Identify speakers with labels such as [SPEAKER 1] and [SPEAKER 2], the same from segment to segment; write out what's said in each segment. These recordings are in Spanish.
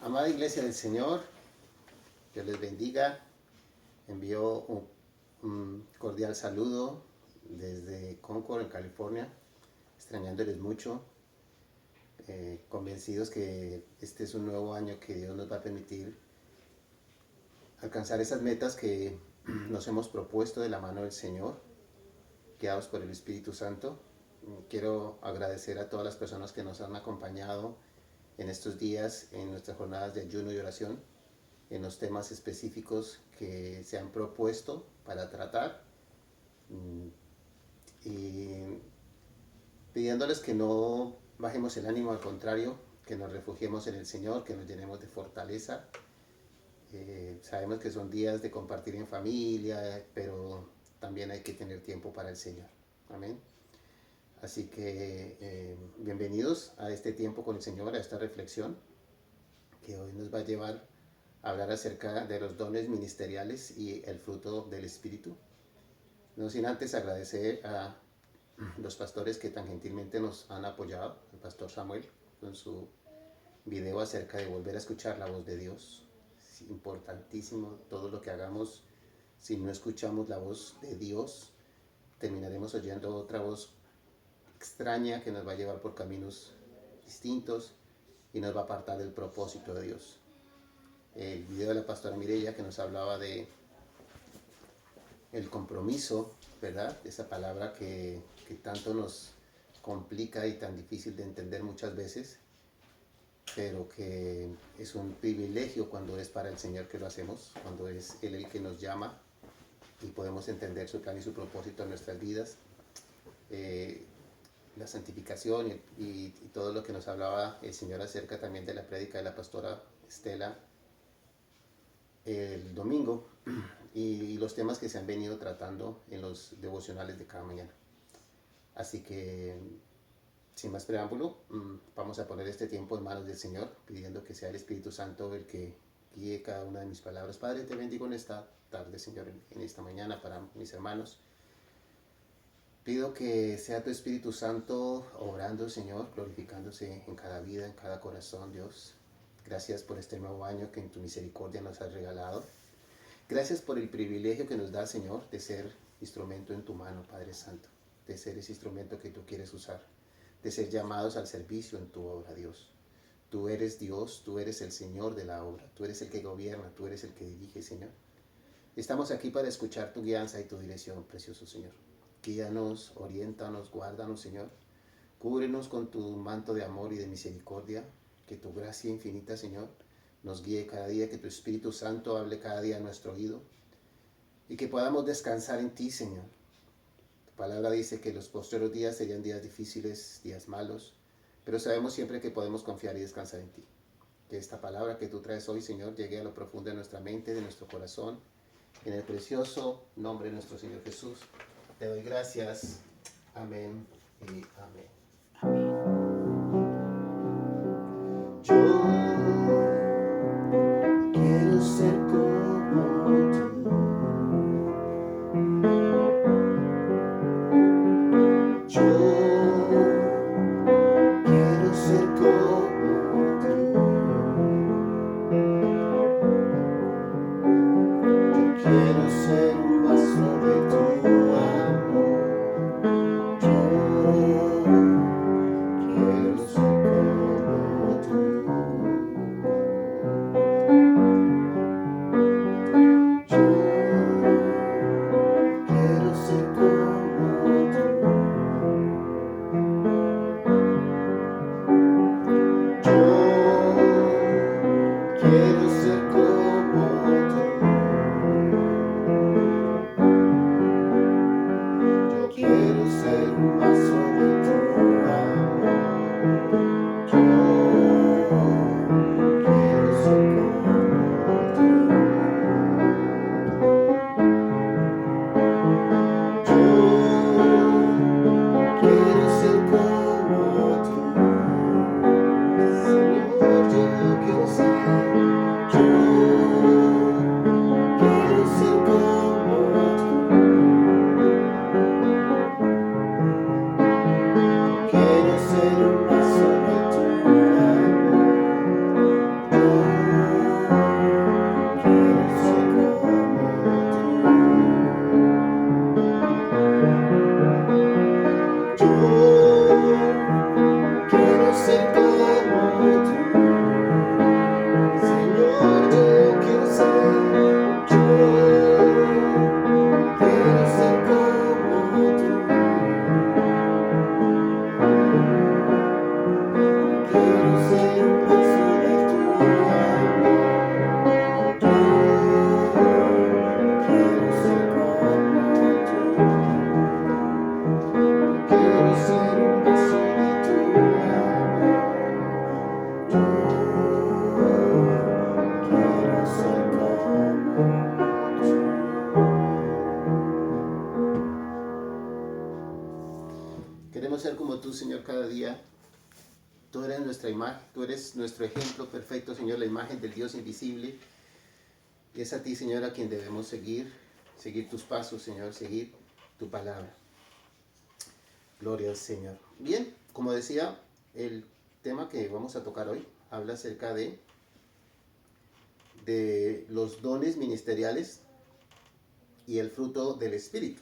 [SPEAKER 1] Amada Iglesia del Señor, Dios les bendiga. Envío un cordial saludo desde Concord, en California, extrañándoles mucho, convencidos que este es un nuevo año que Dios nos va a permitir alcanzar esas metas que nos hemos propuesto de la mano del Señor, guiados por el Espíritu Santo. Quiero agradecer a todas las personas que nos han acompañado en estos días, en nuestras jornadas de ayuno y oración, en los temas específicos que se han propuesto para tratar, y pidiéndoles que no bajemos el ánimo, al contrario, que nos refugiemos en el Señor, que nos llenemos de fortaleza. Sabemos que son días de compartir en familia, pero también hay que tener tiempo para el Señor. Amén. Así que bienvenidos a este tiempo con el Señor, a esta reflexión que hoy nos va a llevar a hablar acerca de los dones ministeriales y el fruto del Espíritu. No sin antes agradecer a los pastores que tan gentilmente nos han apoyado, el pastor Samuel con su video acerca de volver a escuchar la voz de Dios. Es importantísimo todo lo que hagamos. Si no escuchamos la voz de Dios, terminaremos oyendo otra voz extraña que nos va a llevar por caminos distintos y nos va a apartar del propósito de Dios. El video de la pastora Mireya que nos hablaba de el compromiso, ¿verdad? Esa palabra que tanto nos complica y tan difícil de entender muchas veces, pero que es un privilegio cuando es para el Señor que lo hacemos, cuando es Él el que nos llama y podemos entender su plan y su propósito en nuestras vidas. La santificación y todo lo que nos hablaba el Señor acerca también de la prédica de la pastora Estela el domingo, y los temas que se han venido tratando en los devocionales de cada mañana. Así que, sin más preámbulo, vamos a poner este tiempo en manos del Señor, pidiendo que sea el Espíritu Santo el que guíe cada una de mis palabras. Padre, te bendigo en esta tarde, Señor, en esta mañana para mis hermanos. Pido que sea tu Espíritu Santo obrando, Señor, glorificándose en cada vida, en cada corazón, Dios. Gracias por este nuevo año que en tu misericordia nos has regalado. Gracias por el privilegio que nos da, Señor, de ser instrumento en tu mano, Padre Santo. De ser ese instrumento que tú quieres usar. De ser llamados al servicio en tu obra, Dios. Tú eres Dios, tú eres el Señor de la obra. Tú eres el que gobierna, tú eres el que dirige, Señor. Estamos aquí para escuchar tu guianza y tu dirección, precioso Señor. Guíanos, oriéntanos, guárdanos, Señor. Cúbrenos con tu manto de amor y de misericordia. Que tu gracia infinita, Señor, nos guíe cada día. Que tu Espíritu Santo hable cada día a nuestro oído. Y que podamos descansar en ti, Señor. Tu palabra dice que los postreros días serían días difíciles, días malos. Pero sabemos siempre que podemos confiar y descansar en ti. Que esta palabra que tú traes hoy, Señor, llegue a lo profundo de nuestra mente, de nuestro corazón. En el precioso nombre de nuestro Señor Jesús. Te doy gracias. Amén y amén. Yo quiero ser como tú. Yo quiero ser como tú. Yo quiero ser un vaso de tu amor. Quiero ser como tú. Yo quiero ser como tú. Yo quiero ser como tú. Yo quiero ser un vaso de tu amor. Yo quiero ser como tú. Yo quiero ser como tú. Señor, yo quiero ser. Yo quiero ser como tú. Quiero ser un vaso de tu amor. Queremos ser como tú, Señor, cada día. Tú eres nuestra imagen, tú eres nuestro ejemplo perfecto, Señor, la imagen del Dios invisible. Y es a ti, Señor, a quien debemos seguir tus pasos, Señor, seguir tu palabra. Gloria al Señor. Bien, como decía, el tema que vamos a tocar hoy habla acerca de los dones ministeriales y el fruto del Espíritu.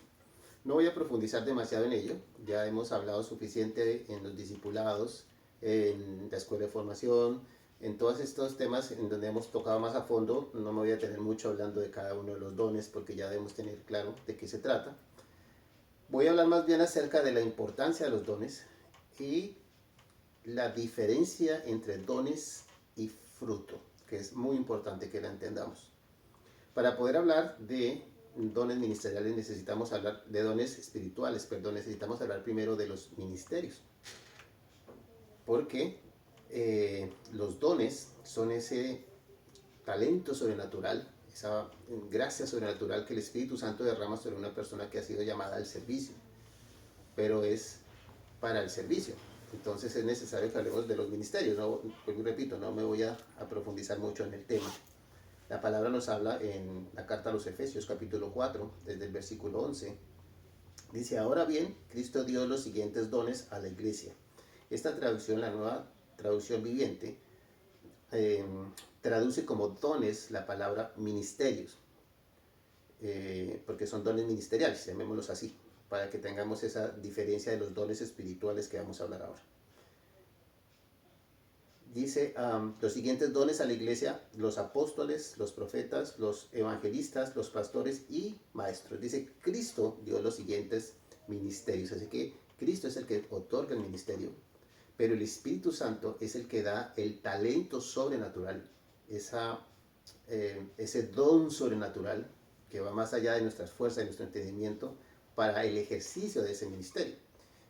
[SPEAKER 1] No voy a profundizar demasiado en ello, ya hemos hablado suficiente en los discipulados, en la escuela de formación, en todos estos temas en donde hemos tocado más a fondo. No me voy a tener mucho hablando de cada uno de los dones porque ya debemos tener claro de qué se trata. Voy a hablar más bien acerca de la importancia de los dones y la diferencia entre dones y fruto, que es muy importante que la entendamos. Para poder hablar de dones ministeriales necesitamos hablar de dones espirituales, perdón, necesitamos hablar primero de los ministerios. Porque los dones son ese talento sobrenatural, esa gracia sobrenatural que el Espíritu Santo derrama sobre una persona que ha sido llamada al servicio, pero es para el servicio. Entonces es necesario que hablemos de los ministerios. No, pues repito, no me voy a profundizar mucho en el tema. La palabra nos habla en la carta a los Efesios, capítulo 4, desde el versículo 11. Dice: ahora bien, Cristo dio los siguientes dones a la iglesia. Esta traducción, la Nueva Traducción Viviente, traduce como dones la palabra ministerios, porque son dones ministeriales, llamémoslos así, para que tengamos esa diferencia de los dones espirituales que vamos a hablar ahora. Dice los siguientes dones a la iglesia: los apóstoles, los profetas, los evangelistas, los pastores y maestros. Dice: Cristo dio los siguientes ministerios. Así que Cristo es el que otorga el ministerio, pero el Espíritu Santo es el que da el talento sobrenatural, ese don sobrenatural que va más allá de nuestras fuerzas, de nuestro entendimiento, para el ejercicio de ese ministerio.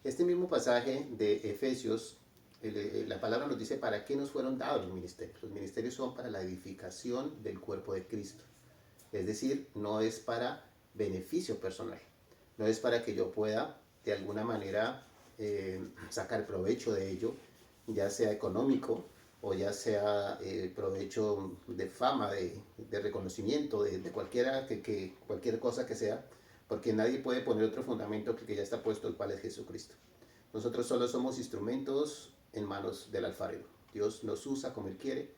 [SPEAKER 1] Este mismo pasaje de Efesios, la palabra nos dice para qué nos fueron dados los ministerios. Los ministerios son para la edificación del cuerpo de Cristo. Es decir, no es para beneficio personal. No es para que yo pueda de alguna manera sacar provecho de ello, ya sea económico o ya sea provecho de fama, de reconocimiento, de cualquier cosa que sea, porque nadie puede poner otro fundamento que ya está puesto, el cual es Jesucristo. Nosotros solo somos instrumentos en manos del alfarero. Dios nos usa como Él quiere.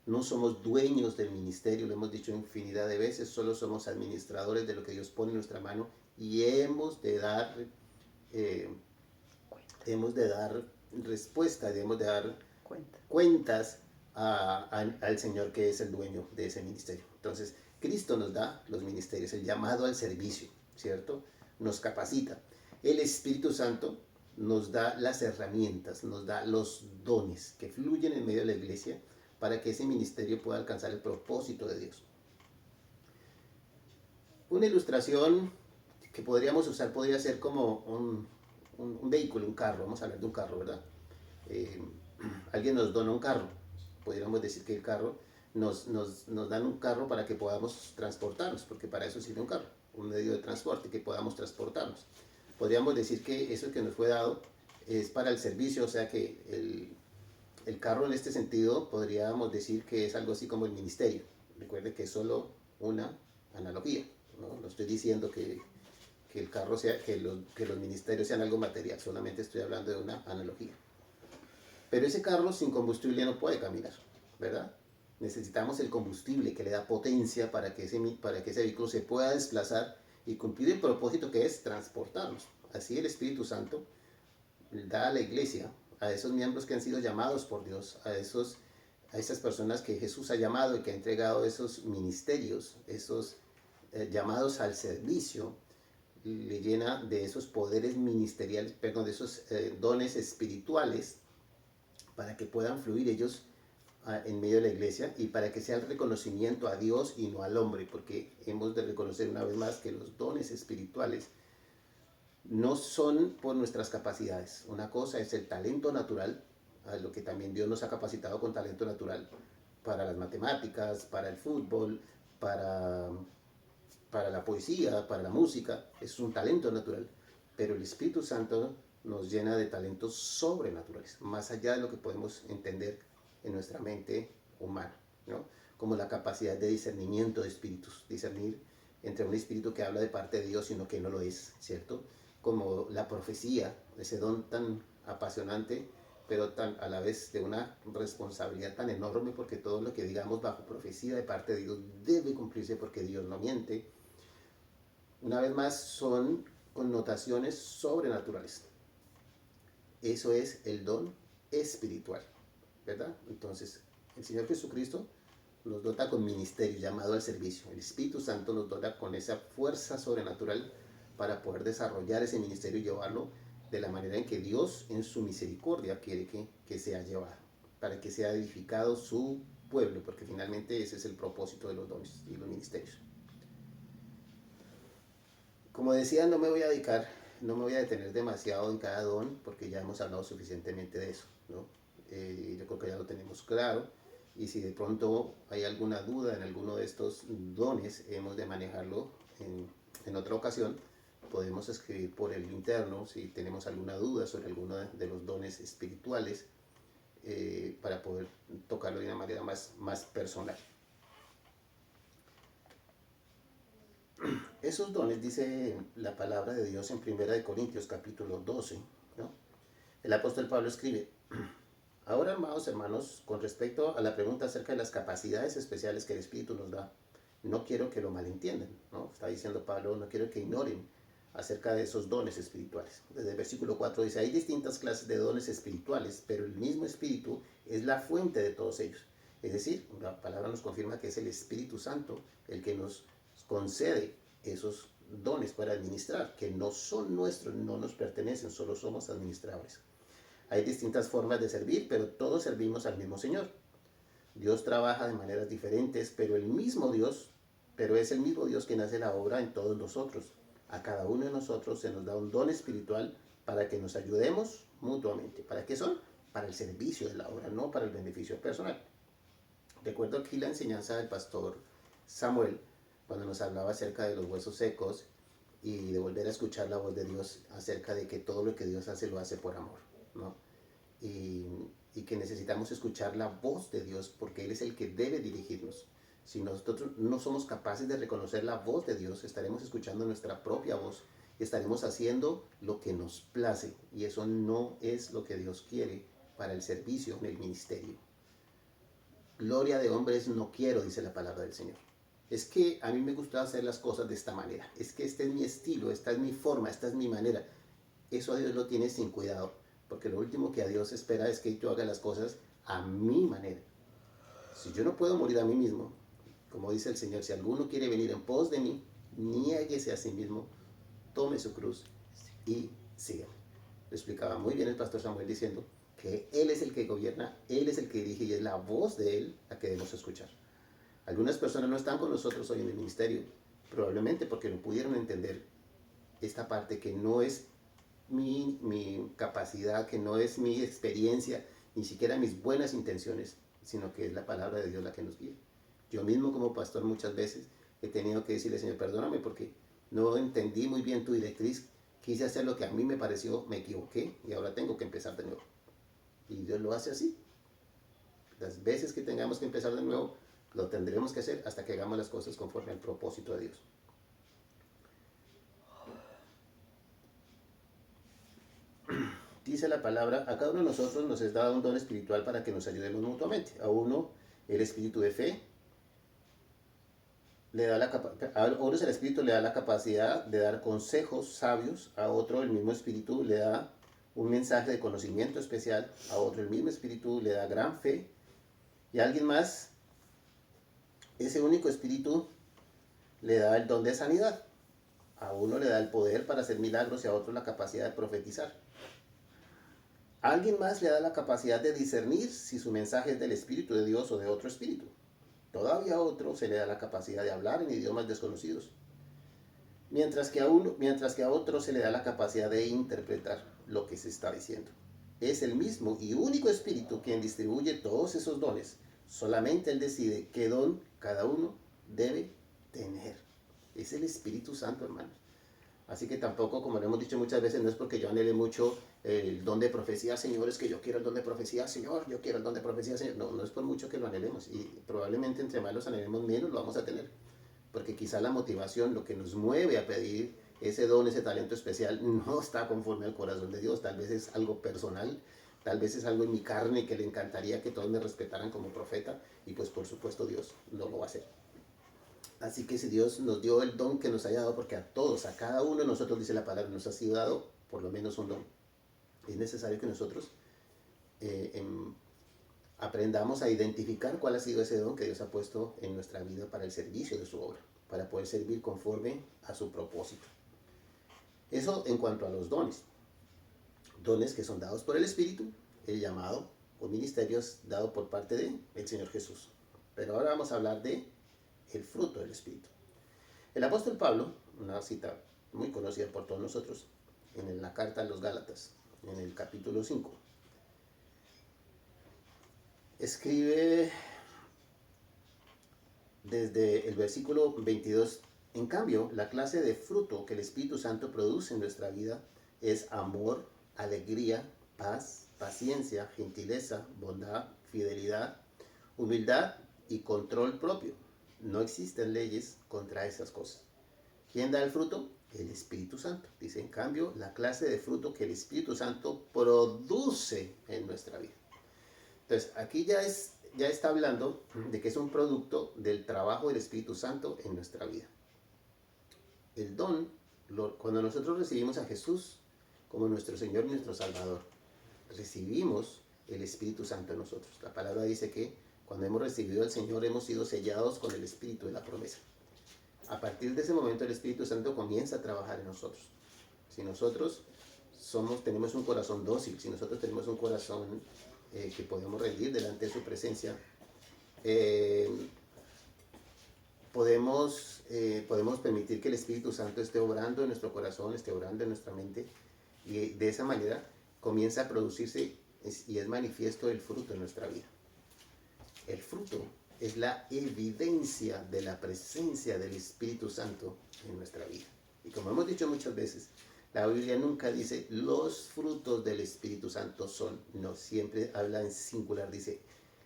[SPEAKER 1] No somos dueños del ministerio, lo hemos dicho infinidad de veces, solo somos administradores de lo que Dios pone en nuestra mano y hemos de dar respuesta, debemos de dar cuentas al Señor, que es el dueño de ese ministerio. Entonces, Cristo nos da los ministerios, el llamado al servicio, ¿cierto? Nos capacita. El Espíritu Santo nos da las herramientas, nos da los dones que fluyen en medio de la iglesia para que ese ministerio pueda alcanzar el propósito de Dios. Una ilustración que podríamos usar podría ser como un vehículo, un carro. Vamos a hablar de un carro, ¿verdad? Alguien nos dona un carro. Podríamos decir que el carro, nos dan un carro para que podamos transportarnos, porque para eso sirve un carro, un medio de transporte que podamos transportarnos. Podríamos decir que eso que nos fue dado es para el servicio, o sea que el carro en este sentido podríamos decir que es algo así como el ministerio. Recuerde que es solo una analogía, no estoy diciendo que el carro sea, que los ministerios sean algo material, solamente estoy hablando de una analogía. Pero ese carro sin combustible no puede caminar, ¿verdad? Necesitamos el combustible que le da potencia para que ese vehículo se pueda desplazar y cumplir el propósito, que es transportarnos. Así el Espíritu Santo da a la iglesia, a esos miembros que han sido llamados por Dios, a esas personas que Jesús ha llamado y que ha entregado esos ministerios, esos llamados al servicio, le llena de esos poderes ministeriales, perdón, de esos dones espirituales, para que puedan fluir ellos en medio de la iglesia y para que sea el reconocimiento a Dios y no al hombre, porque hemos de reconocer una vez más que los dones espirituales no son por nuestras capacidades. Una cosa es el talento natural, a lo que también Dios nos ha capacitado con talento natural para las matemáticas, para el fútbol, para, para la poesía, para la música. Es un talento natural, pero el Espíritu Santo nos llena de talentos sobrenaturales, más allá de lo que podemos entender en nuestra mente humana, ¿no? Como la capacidad de discernimiento de espíritus, discernir entre un espíritu que habla de parte de Dios y uno que no lo es, ¿cierto? Como la profecía, ese don tan apasionante, pero tan, a la vez de una responsabilidad tan enorme, porque todo lo que digamos bajo profecía de parte de Dios debe cumplirse porque Dios no miente. Una vez más, son connotaciones sobrenaturales. Eso es el don espiritual, ¿verdad? Entonces, el Señor Jesucristo nos dota con ministerio llamado al servicio. El Espíritu Santo nos dota con esa fuerza sobrenatural para poder desarrollar ese ministerio y llevarlo de la manera en que Dios en su misericordia quiere que sea llevado, para que sea edificado su pueblo, porque finalmente ese es el propósito de los dones y los ministerios. Como decía, no me voy a dedicar, no me voy a detener demasiado en cada don, porque ya hemos hablado suficientemente de eso, ¿no? Yo creo que ya lo tenemos claro, y si de pronto hay alguna duda en alguno de estos dones, hemos de manejarlo en otra ocasión. Podemos escribir por el interno si tenemos alguna duda sobre alguno de los dones espirituales, para poder tocarlo de una manera más personal. Esos dones, dice la palabra de Dios en 1 Corintios capítulo 12, ¿no? El apóstol Pablo escribe: ahora, amados hermanos, con respecto a la pregunta acerca de las capacidades especiales que el Espíritu nos da, no quiero que lo malentiendan, ¿no? Está diciendo Pablo, no quiero que ignoren acerca de esos dones espirituales. Desde el versículo 4 dice: hay distintas clases de dones espirituales, pero el mismo Espíritu es la fuente de todos ellos. Es decir, la palabra nos confirma que es el Espíritu Santo el que nos concede esos dones para administrar, que no son nuestros, no nos pertenecen, solo somos administradores. Hay distintas formas de servir, pero todos servimos al mismo Señor. Dios trabaja de maneras diferentes, pero es el mismo Dios quien hace la obra en todos nosotros. A cada uno de nosotros se nos da un don espiritual para que nos ayudemos mutuamente. ¿Para qué son? Para el servicio de la obra, no para el beneficio personal. Recuerdo aquí la enseñanza del pastor Samuel, cuando nos hablaba acerca de los huesos secos y de volver a escuchar la voz de Dios acerca de que todo lo que Dios hace lo hace por amor, ¿no? Y que necesitamos escuchar la voz de Dios porque Él es el que debe dirigirnos. Si nosotros no somos capaces de reconocer la voz de Dios, estaremos escuchando nuestra propia voz y estaremos haciendo lo que nos place, y eso no es lo que Dios quiere para el servicio en el ministerio. Gloria de hombres no quiero, dice la palabra del Señor. Es que a mí me gusta hacer las cosas de esta manera. Es que este es mi estilo, esta es mi forma, esta es mi manera. Eso a Dios lo tiene sin cuidado, porque lo último que a Dios espera es que yo haga las cosas a mi manera. Si yo no puedo morir a mí mismo, como dice el Señor, si alguno quiere venir en pos de mí, niéguese a sí mismo, tome su cruz y sígame. Lo explicaba muy bien el pastor Samuel diciendo que Él es el que gobierna, Él es el que dirige y es la voz de Él la que debemos escuchar. Algunas personas no están con nosotros hoy en el ministerio, probablemente porque no pudieron entender esta parte que no es mi capacidad, que no es mi experiencia, ni siquiera mis buenas intenciones, sino que es la palabra de Dios la que nos guía. Yo mismo como pastor muchas veces he tenido que decirle: Señor, perdóname porque no entendí muy bien tu directriz, quise hacer lo que a mí me pareció, me equivoqué y ahora tengo que empezar de nuevo. Y Dios lo hace así. Las veces que tengamos que empezar de nuevo, lo tendremos que hacer hasta que hagamos las cosas conforme al propósito de Dios. Dice la palabra: a cada uno de nosotros nos es dado un don espiritual para que nos ayudemos mutuamente. A uno el espíritu de fe, a uno el espíritu le da la capacidad de dar consejos sabios, a otro el mismo espíritu le da un mensaje de conocimiento especial, a otro el mismo espíritu le da gran fe, y a alguien más ese único espíritu le da el don de sanidad. A uno le da el poder para hacer milagros y a otro la capacidad de profetizar. A alguien más le da la capacidad de discernir si su mensaje es del Espíritu de Dios o de otro espíritu. Todavía a otro se le da la capacidad de hablar en idiomas desconocidos. Mientras que a otro se le da la capacidad de interpretar lo que se está diciendo. Es el mismo y único Espíritu quien distribuye todos esos dones. Solamente Él decide qué don cada uno debe tener. Es el Espíritu Santo, hermanos. Así que tampoco, como lo hemos dicho muchas veces, no es porque yo anhele mucho el don de profecía, Señor, es que yo quiero el don de profecía, Señor, yo quiero el don de profecía, Señor. No, no es por mucho que lo anhelemos. Y probablemente entre más los anhelemos, menos lo vamos a tener. Porque quizá la motivación, lo que nos mueve a pedir ese don, ese talento especial, no está conforme al corazón de Dios. Tal vez es algo personal, tal vez es algo en mi carne que le encantaría que todos me respetaran como profeta. Y pues por supuesto Dios no lo va a hacer. Así que si Dios nos dio el don que nos haya dado, porque a todos, a cada uno de nosotros, dice la palabra, nos ha sido dado por lo menos un don. Es necesario que nosotros aprendamos a identificar cuál ha sido ese don que Dios ha puesto en nuestra vida para el servicio de su obra, para poder servir conforme a su propósito. Eso en cuanto a los dones. Dones que son dados por el Espíritu, el llamado o ministerios dado por parte del Señor Jesús. Pero ahora vamos a hablar de el fruto del Espíritu. El apóstol Pablo, una cita muy conocida por todos nosotros, en la carta a los Gálatas, en el capítulo 5, escribe desde el versículo 22, en cambio, la clase de fruto que el Espíritu Santo produce en nuestra vida es amor, alegría, paz, paciencia, gentileza, bondad, fidelidad, humildad y control propio. No existen leyes contra esas cosas. ¿Quién da el fruto? El Espíritu Santo. Dice, en cambio, la clase de fruto que el Espíritu Santo produce en nuestra vida. Entonces, aquí ya está hablando de que es un producto del trabajo del Espíritu Santo en nuestra vida. El don, cuando nosotros recibimos a Jesús como nuestro Señor y nuestro Salvador, recibimos el Espíritu Santo en nosotros. La palabra dice que cuando hemos recibido al Señor hemos sido sellados con el Espíritu de la promesa. A partir de ese momento el Espíritu Santo comienza a trabajar en nosotros. Si nosotros tenemos un corazón dócil, si nosotros tenemos un corazón que podemos rendir delante de su presencia, podemos permitir que el Espíritu Santo esté obrando en nuestro corazón, esté obrando en nuestra mente, y de esa manera comienza a producirse y es manifiesto el fruto en nuestra vida. El fruto es la evidencia de la presencia del Espíritu Santo en nuestra vida. Y como hemos dicho muchas veces, la Biblia nunca dice los frutos del Espíritu Santo son, no, siempre habla en singular, dice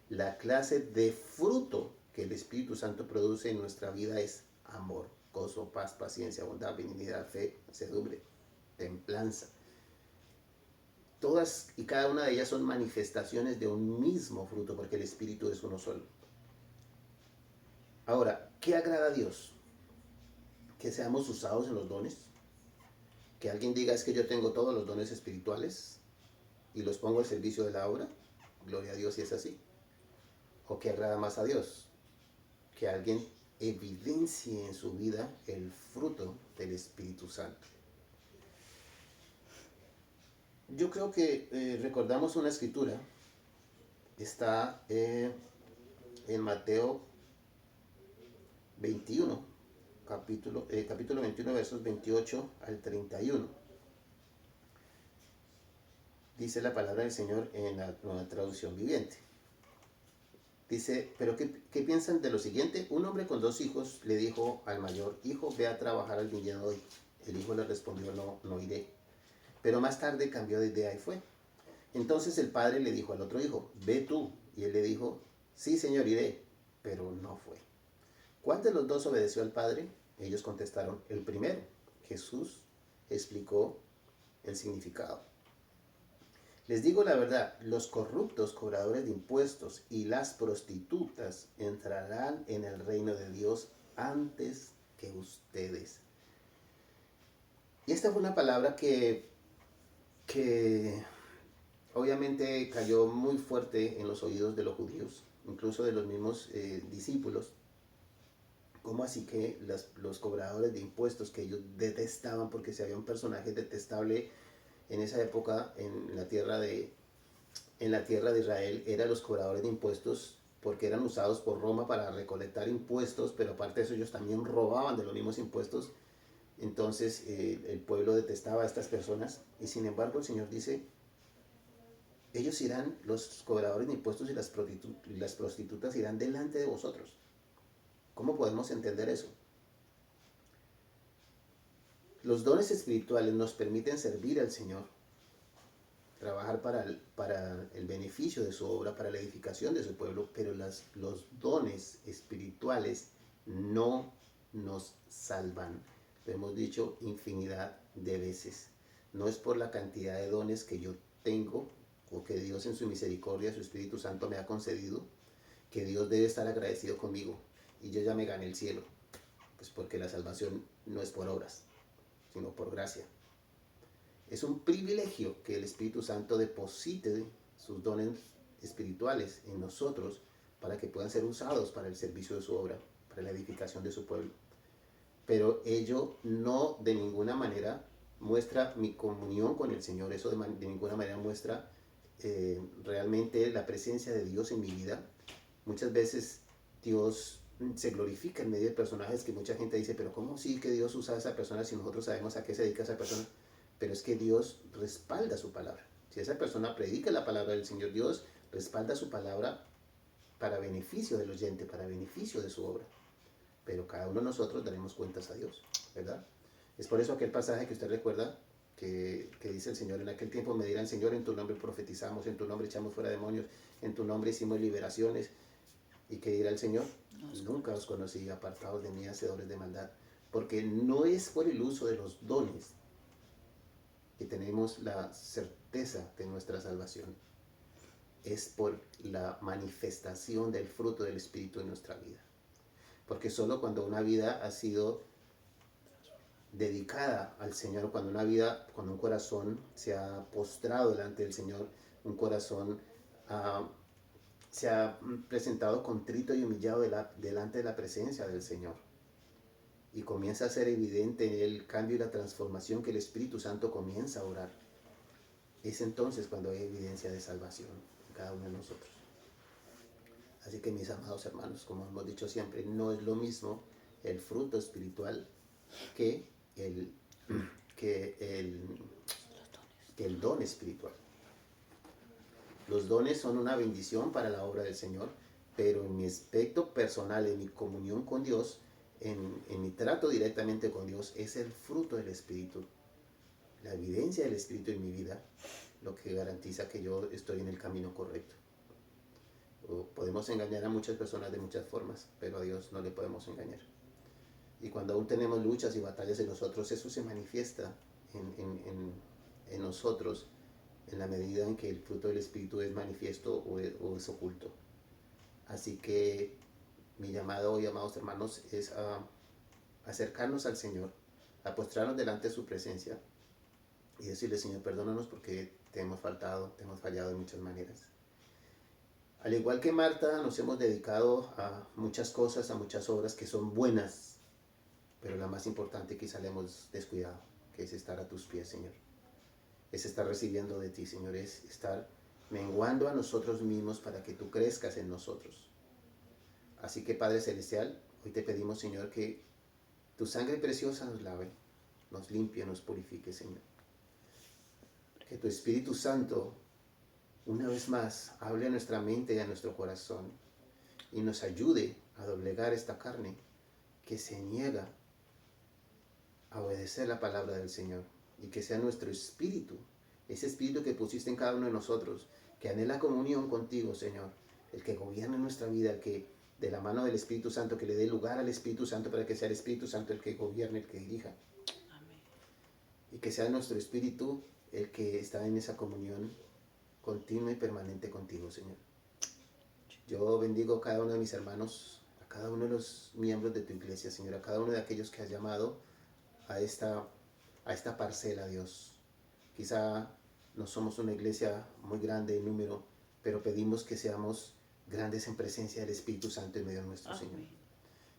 [SPEAKER 1] la clase de fruto que el Espíritu Santo produce en nuestra vida es amor, gozo, paz, paciencia, bondad, benignidad, fe, mansedumbre, templanza. Todas y cada una de ellas son manifestaciones de un mismo fruto, porque el Espíritu es uno solo. Ahora, ¿qué agrada a Dios? Que seamos usados en los dones. Que alguien diga, es que yo tengo todos los dones espirituales y los pongo al servicio de la obra. Gloria a Dios si es así. ¿O qué agrada más a Dios? Que alguien evidencie en su vida el fruto del Espíritu Santo. Yo creo que recordamos una escritura. Está en Mateo 21, capítulo 21, versos 28 al 31. Dice la palabra del Señor en la Nueva Traducción Viviente. Dice, pero ¿qué piensan de lo siguiente? Un hombre con 2 hijos le dijo al mayor, hijo, ve a trabajar al viñedo hoy. El hijo le respondió, no iré. Pero más tarde cambió de idea y fue. Entonces el padre le dijo al otro hijo, ve tú. Y él le dijo, sí, señor, iré. Pero no fue. ¿Cuál de los dos obedeció al padre? Ellos contestaron, el primero. Jesús explicó el significado. Les digo la verdad, los corruptos cobradores de impuestos y las prostitutas entrarán en el reino de Dios antes que ustedes. Y esta fue una palabra que obviamente cayó muy fuerte en los oídos de los judíos, incluso de los mismos discípulos. ¿Cómo así que los cobradores de impuestos que ellos detestaban, porque si había un personaje detestable en esa época en la tierra de en la tierra de Israel eran los cobradores de impuestos, porque eran usados por Roma para recolectar impuestos, pero aparte de eso ellos también robaban de los mismos impuestos. Entonces el pueblo detestaba a estas personas, y sin embargo el Señor dice, ellos irán, los cobradores de impuestos y las prostitutas irán delante de vosotros. ¿Cómo podemos entender eso? Los dones espirituales nos permiten servir al Señor, trabajar para el beneficio de su obra, para la edificación de su pueblo, pero los dones espirituales no nos salvan. Lo hemos dicho infinidad de veces. No es por la cantidad de dones que yo tengo o que Dios en su misericordia, su Espíritu Santo me ha concedido, que Dios debe estar agradecido conmigo y yo ya me gané el cielo. Pues porque la salvación no es por obras, sino por gracia. Es un privilegio que el Espíritu Santo deposite sus dones espirituales en nosotros para que puedan ser usados para el servicio de su obra, para la edificación de su pueblo. Pero ello no de ninguna manera muestra mi comunión con el Señor, eso de ninguna manera muestra realmente la presencia de Dios en mi vida. Muchas veces Dios se glorifica en medio de personajes que mucha gente dice, pero ¿cómo sí que Dios usa a esa persona si nosotros sabemos a qué se dedica esa persona? Pero es que Dios respalda su palabra. Si esa persona predica la palabra del Señor, Dios respalda su palabra para beneficio del oyente, para beneficio de su obra. Pero cada uno de nosotros daremos cuentas a Dios, ¿verdad? Es por eso aquel pasaje que usted recuerda, que dice el Señor, en aquel tiempo me dirán, Señor, en tu nombre profetizamos, en tu nombre echamos fuera demonios, en tu nombre hicimos liberaciones. ¿Y qué dirá el Señor? Nunca os conocí, apartados de mí, hacedores de maldad. Porque no es por el uso de los dones que tenemos la certeza de nuestra salvación. Es por la manifestación del fruto del Espíritu en nuestra vida. Porque solo cuando una vida ha sido dedicada al Señor, cuando un corazón se ha postrado delante del Señor, un corazón se ha presentado contrito y humillado delante de la presencia del Señor, y comienza a ser evidente el cambio y la transformación que el Espíritu Santo comienza a orar, es entonces cuando hay evidencia de salvación en cada uno de nosotros. Así que mis amados hermanos, como hemos dicho siempre, no es lo mismo el fruto espiritual que el don espiritual. Los dones son una bendición para la obra del Señor, pero en mi aspecto personal, en mi comunión con Dios, en mi trato directamente con Dios, es el fruto del Espíritu, la evidencia del Espíritu en mi vida, lo que garantiza que yo estoy en el camino correcto. Podemos engañar a muchas personas de muchas formas, pero a Dios no le podemos engañar. Y cuando aún tenemos luchas y batallas en nosotros, eso se manifiesta en nosotros en la medida en que el fruto del Espíritu es manifiesto o es oculto. Así que mi llamado hoy, amados hermanos, es a acercarnos al Señor, a postrarnos delante de su presencia y decirle, Señor, perdónanos porque te hemos faltado, te hemos fallado de muchas maneras. Al igual que Marta, nos hemos dedicado a muchas cosas, a muchas obras que son buenas, pero la más importante quizá le hemos descuidado, que es estar a tus pies, Señor. Es estar recibiendo de ti, Señor, es estar menguando a nosotros mismos para que tú crezcas en nosotros. Así que, Padre Celestial, hoy te pedimos, Señor, que tu sangre preciosa nos lave, nos limpie, nos purifique, Señor. Que tu Espíritu Santo, una vez más, hable a nuestra mente y a nuestro corazón y nos ayude a doblegar esta carne que se niega a obedecer la palabra del Señor, y que sea nuestro espíritu, ese espíritu que pusiste en cada uno de nosotros, que anhela comunión contigo, Señor, el que gobierne nuestra vida, el que de la mano del Espíritu Santo, que le dé lugar al Espíritu Santo para que sea el Espíritu Santo el que gobierne, el que dirija. Amén. Y que sea nuestro espíritu el que está en esa comunión continua y permanente contigo, Señor. Yo bendigo a cada uno de mis hermanos, a cada uno de los miembros de tu iglesia, Señor, a cada uno de aquellos que has llamado a esta parcela, Dios. Quizá no somos una iglesia muy grande en número, pero pedimos que seamos grandes en presencia del Espíritu Santo en medio de nuestro Señor.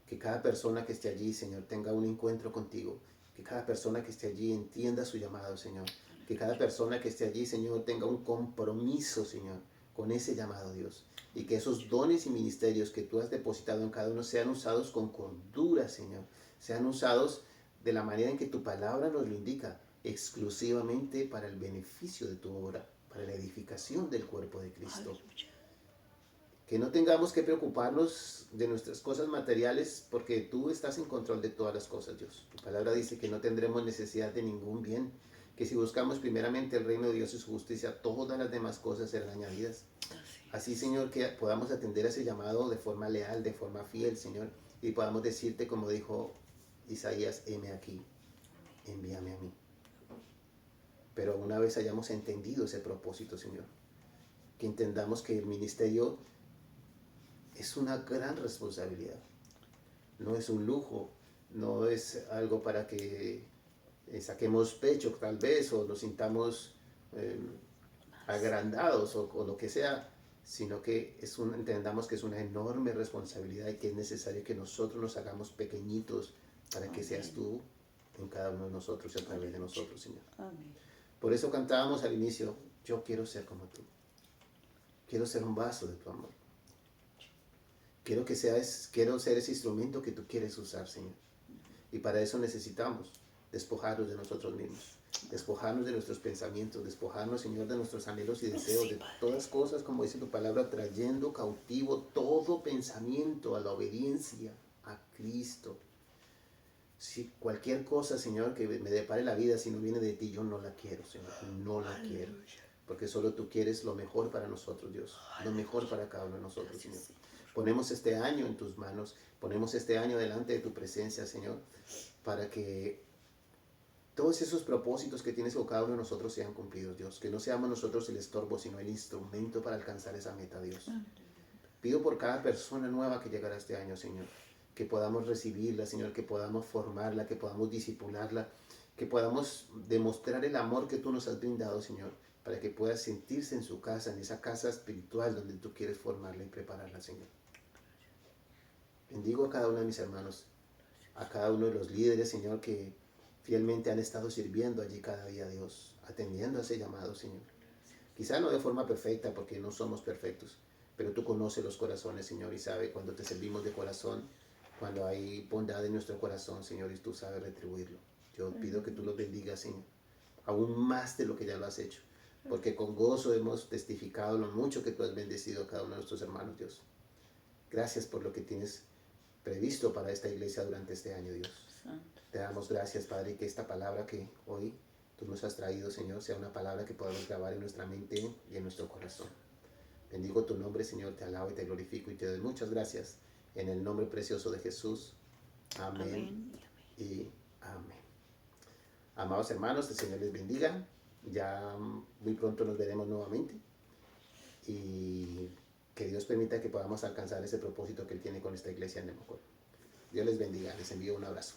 [SPEAKER 1] Que cada persona que esté allí, Señor, tenga un encuentro contigo. Que cada persona que esté allí entienda su llamado, Señor. Que cada persona que esté allí, Señor, tenga un compromiso, Señor, con ese llamado, Dios. Y que esos dones y ministerios que tú has depositado en cada uno sean usados con cordura, Señor. Sean usados de la manera en que tu palabra nos lo indica, exclusivamente para el beneficio de tu obra, para la edificación del cuerpo de Cristo.
[SPEAKER 2] Aleluya.
[SPEAKER 1] Que no tengamos que preocuparnos de nuestras cosas materiales porque tú estás en control de todas las cosas, Dios. Tu palabra dice que no tendremos necesidad de ningún bien, que si buscamos primeramente el reino de Dios y su justicia, todas las demás cosas serán añadidas. Así, Señor, que podamos atender a ese llamado de forma leal, de forma fiel, Señor, y podamos decirte como dijo Isaías, heme aquí, envíame a mí. Pero una vez hayamos entendido ese propósito, Señor, que entendamos que el ministerio es una gran responsabilidad. No es un lujo, no es algo para que saquemos pecho tal vez o nos sintamos agrandados o lo que sea, sino que entendamos que es una enorme responsabilidad y que es necesario que nosotros nos hagamos pequeñitos para que seas tú en cada uno de nosotros y a través de nosotros, Señor.
[SPEAKER 2] Amén.
[SPEAKER 1] Por eso cantábamos al inicio, yo quiero ser como tú. Quiero ser un vaso de tu amor. Quiero ser ese instrumento que tú quieres usar, Señor. Y para eso necesitamos despojarnos de nosotros mismos, despojarnos de nuestros pensamientos, despojarnos, Señor, de nuestros anhelos y deseos, de todas cosas, como dice tu palabra, trayendo cautivo todo pensamiento a la obediencia a Cristo. Si cualquier cosa, Señor, que me depare la vida, si no viene de ti, yo no la quiero, Señor, no la quiero. Porque solo tú quieres lo mejor para nosotros, Dios, lo mejor para cada uno de nosotros, Señor. Ponemos este año en tus manos, ponemos este año delante de tu presencia, Señor, para que todos esos propósitos que tienes con cada uno de nosotros sean cumplidos, Dios. Que no seamos nosotros el estorbo, sino el instrumento para alcanzar esa meta, Dios. Pido por cada persona nueva que llegará este año, Señor, que podamos recibirla, Señor, que podamos formarla, que podamos disipularla, que podamos demostrar el amor que tú nos has brindado, Señor, para que pueda sentirse en su casa, en esa casa espiritual donde tú quieres formarla y prepararla, Señor. Bendigo a cada uno de mis hermanos, a cada uno de los líderes, Señor, que fielmente han estado sirviendo allí cada día a Dios, atendiendo a ese llamado, Señor. Quizá no de forma perfecta, porque no somos perfectos, pero tú conoces los corazones, Señor, y sabes cuando te servimos de corazón, cuando hay bondad en nuestro corazón, Señor, y tú sabes retribuirlo. Yo pido que tú los bendigas, Señor, aún más de lo que ya lo has hecho, porque con gozo hemos testificado lo mucho que tú has bendecido a cada uno de nuestros hermanos, Dios. Gracias por lo que tienes previsto para esta iglesia durante este año, Dios. Te damos gracias, Padre, y que esta palabra que hoy tú nos has traído, Señor, sea una palabra que podamos grabar en nuestra mente y en nuestro corazón. Bendigo tu nombre, Señor, te alabo y te glorifico y te doy muchas gracias en el nombre precioso de Jesús. Amén, y amén. Amados hermanos, el Señor les bendiga. Ya muy pronto nos veremos nuevamente y que Dios permita que podamos alcanzar ese propósito que Él tiene con esta iglesia en Nemocol. Dios les bendiga, les envío un abrazo.